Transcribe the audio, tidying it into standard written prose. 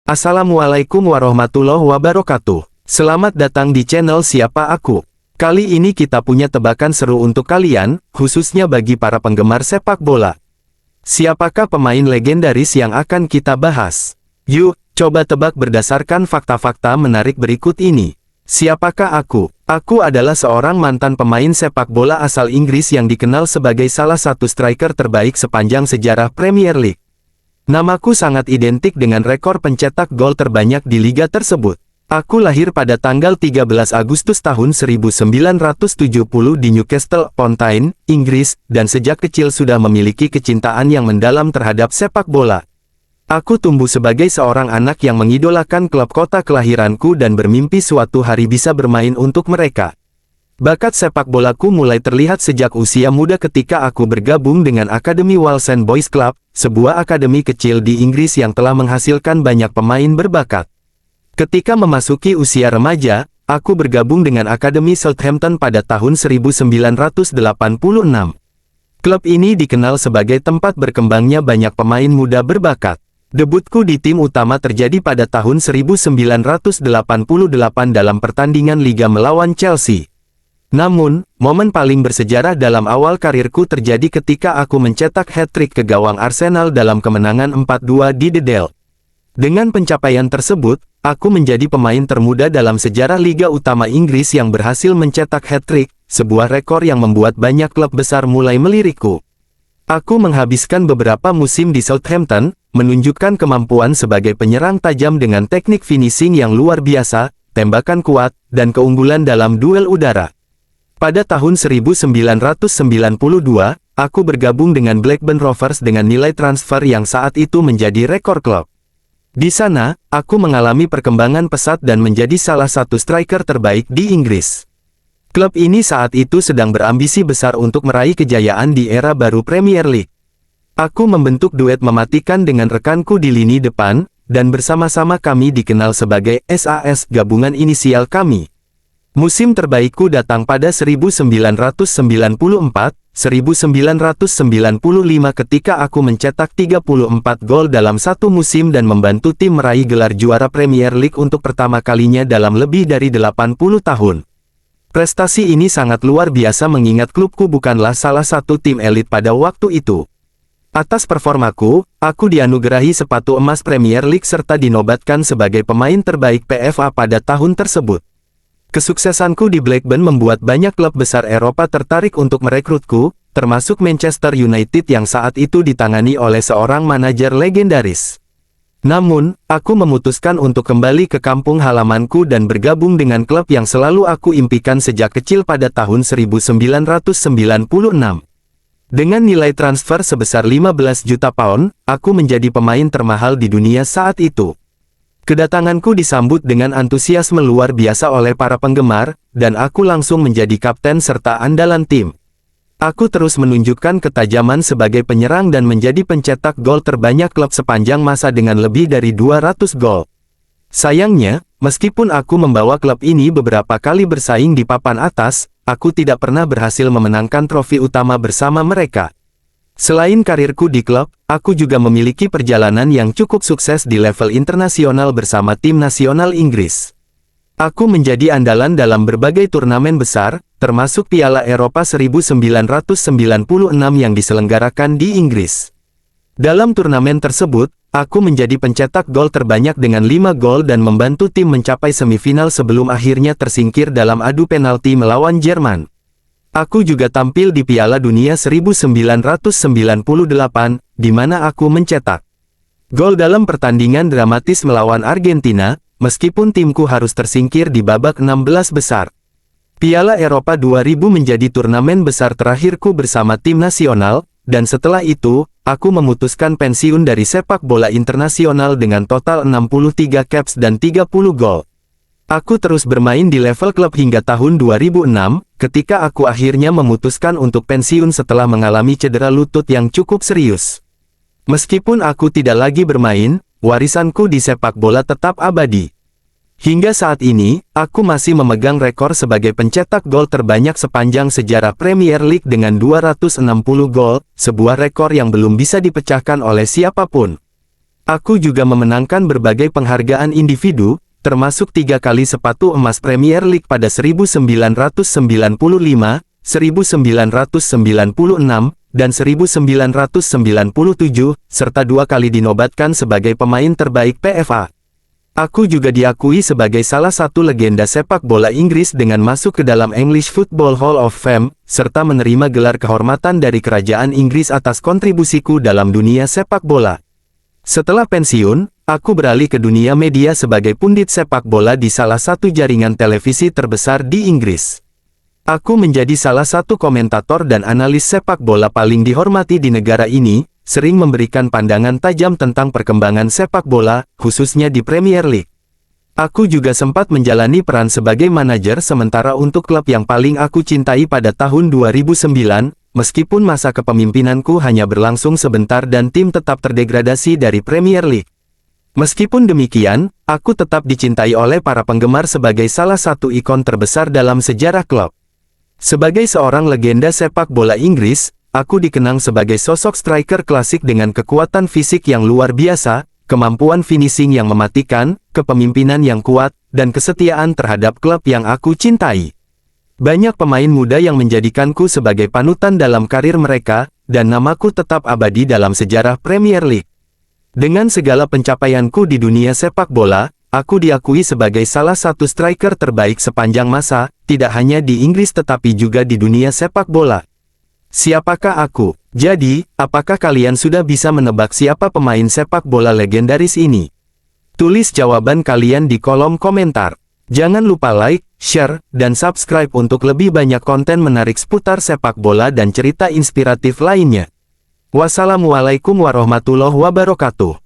Assalamualaikum warahmatullahi wabarakatuh. Selamat datang di channel Siapa Aku. Kali ini kita punya tebakan seru untuk kalian, khususnya bagi para penggemar sepak bola. Siapakah pemain legendaris yang akan kita bahas? Yuk, coba tebak berdasarkan fakta-fakta menarik berikut ini. Siapakah aku? Aku adalah seorang mantan pemain sepak bola asal Inggris yang dikenal sebagai salah satu striker terbaik sepanjang sejarah Premier League. Namaku sangat identik dengan rekor pencetak gol terbanyak di liga tersebut. Aku lahir pada tanggal 13 Agustus tahun 1970 di Newcastle upon Tyne, Inggris, dan sejak kecil sudah memiliki kecintaan yang mendalam terhadap sepak bola. Aku tumbuh sebagai seorang anak yang mengidolakan klub kota kelahiranku dan bermimpi suatu hari bisa bermain untuk mereka. Bakat sepak bolaku mulai terlihat sejak usia muda ketika aku bergabung dengan Akademi Walsend Boys Club, sebuah akademi kecil di Inggris yang telah menghasilkan banyak pemain berbakat. Ketika memasuki usia remaja, aku bergabung dengan Akademi Southampton pada tahun 1986. Klub ini dikenal sebagai tempat berkembangnya banyak pemain muda berbakat. Debutku di tim utama terjadi pada tahun 1988 dalam pertandingan liga melawan Chelsea. Namun, momen paling bersejarah dalam awal karirku terjadi ketika aku mencetak hat-trick ke gawang Arsenal dalam kemenangan 4-2 di The Dale. Dengan pencapaian tersebut, aku menjadi pemain termuda dalam sejarah Liga Utama Inggris yang berhasil mencetak hat-trick, sebuah rekor yang membuat banyak klub besar mulai melirikku. Aku menghabiskan beberapa musim di Southampton, menunjukkan kemampuan sebagai penyerang tajam dengan teknik finishing yang luar biasa, tembakan kuat, dan keunggulan dalam duel udara. Pada tahun 1992, aku bergabung dengan Blackburn Rovers dengan nilai transfer yang saat itu menjadi rekor klub. Di sana, aku mengalami perkembangan pesat dan menjadi salah satu striker terbaik di Inggris. Klub ini saat itu sedang berambisi besar untuk meraih kejayaan di era baru Premier League. Aku membentuk duet mematikan dengan rekanku di lini depan, dan bersama-sama kami dikenal sebagai SAS, gabungan inisial kami. Musim terbaikku datang pada 1994-1995 ketika aku mencetak 34 gol dalam satu musim dan membantu tim meraih gelar juara Premier League untuk pertama kalinya dalam lebih dari 80 tahun. Prestasi ini sangat luar biasa mengingat klubku bukanlah salah satu tim elit pada waktu itu. Atas performaku, aku dianugerahi sepatu emas Premier League serta dinobatkan sebagai pemain terbaik PFA pada tahun tersebut. Kesuksesanku di Blackburn membuat banyak klub besar Eropa tertarik untuk merekrutku, termasuk Manchester United yang saat itu ditangani oleh seorang manajer legendaris. Namun, aku memutuskan untuk kembali ke kampung halamanku dan bergabung dengan klub yang selalu aku impikan sejak kecil pada tahun 1996. Dengan nilai transfer sebesar 15 juta pound, aku menjadi pemain termahal di dunia saat itu. Kedatanganku disambut dengan antusiasme luar biasa oleh para penggemar, dan aku langsung menjadi kapten serta andalan tim. Aku terus menunjukkan ketajaman sebagai penyerang dan menjadi pencetak gol terbanyak klub sepanjang masa dengan lebih dari 200 gol. Sayangnya, meskipun aku membawa klub ini beberapa kali bersaing di papan atas, aku tidak pernah berhasil memenangkan trofi utama bersama mereka. Selain karirku di klub, aku juga memiliki perjalanan yang cukup sukses di level internasional bersama tim nasional Inggris. Aku menjadi andalan dalam berbagai turnamen besar, termasuk Piala Eropa 1996 yang diselenggarakan di Inggris. Dalam turnamen tersebut, aku menjadi pencetak gol terbanyak dengan 5 gol dan membantu tim mencapai semifinal sebelum akhirnya tersingkir dalam adu penalti melawan Jerman. Aku juga tampil di Piala Dunia 1998, di mana aku mencetak gol dalam pertandingan dramatis melawan Argentina, meskipun timku harus tersingkir di babak 16 besar. Piala Eropa 2000 menjadi turnamen besar terakhirku bersama tim nasional, dan setelah itu, aku memutuskan pensiun dari sepak bola internasional dengan total 63 caps dan 30 gol. Aku terus bermain di level klub hingga tahun 2006, ketika aku akhirnya memutuskan untuk pensiun setelah mengalami cedera lutut yang cukup serius. Meskipun aku tidak lagi bermain, warisanku di sepak bola tetap abadi. Hingga saat ini, aku masih memegang rekor sebagai pencetak gol terbanyak sepanjang sejarah Premier League dengan 260 gol, sebuah rekor yang belum bisa dipecahkan oleh siapapun. Aku juga memenangkan berbagai penghargaan individu, termasuk 3 kali sepatu emas Premier League pada 1995, 1996, dan 1997, serta 2 kali dinobatkan sebagai pemain terbaik PFA. Aku juga diakui sebagai salah satu legenda sepak bola Inggris dengan masuk ke dalam English Football Hall of Fame, serta menerima gelar kehormatan dari Kerajaan Inggris atas kontribusiku dalam dunia sepak bola. Setelah pensiun, aku beralih ke dunia media sebagai pundit sepak bola di salah satu jaringan televisi terbesar di Inggris. Aku menjadi salah satu komentator dan analis sepak bola paling dihormati di negara ini, sering memberikan pandangan tajam tentang perkembangan sepak bola, khususnya di Premier League. Aku juga sempat menjalani peran sebagai manajer sementara untuk klub yang paling aku cintai pada tahun 2009, meskipun masa kepemimpinanku hanya berlangsung sebentar dan tim tetap terdegradasi dari Premier League. Meskipun demikian, aku tetap dicintai oleh para penggemar sebagai salah satu ikon terbesar dalam sejarah klub. Sebagai seorang legenda sepak bola Inggris, aku dikenang sebagai sosok striker klasik dengan kekuatan fisik yang luar biasa, kemampuan finishing yang mematikan, kepemimpinan yang kuat, dan kesetiaan terhadap klub yang aku cintai. Banyak pemain muda yang menjadikanku sebagai panutan dalam karir mereka, dan namaku tetap abadi dalam sejarah Premier League. Dengan segala pencapaianku di dunia sepak bola, aku diakui sebagai salah satu striker terbaik sepanjang masa, tidak hanya di Inggris tetapi juga di dunia sepak bola. Siapakah aku? Jadi, apakah kalian sudah bisa menebak siapa pemain sepak bola legendaris ini? Tulis jawaban kalian di kolom komentar. Jangan lupa like, share, dan subscribe untuk lebih banyak konten menarik seputar sepak bola dan cerita inspiratif lainnya. Wassalamualaikum warahmatullahi wabarakatuh.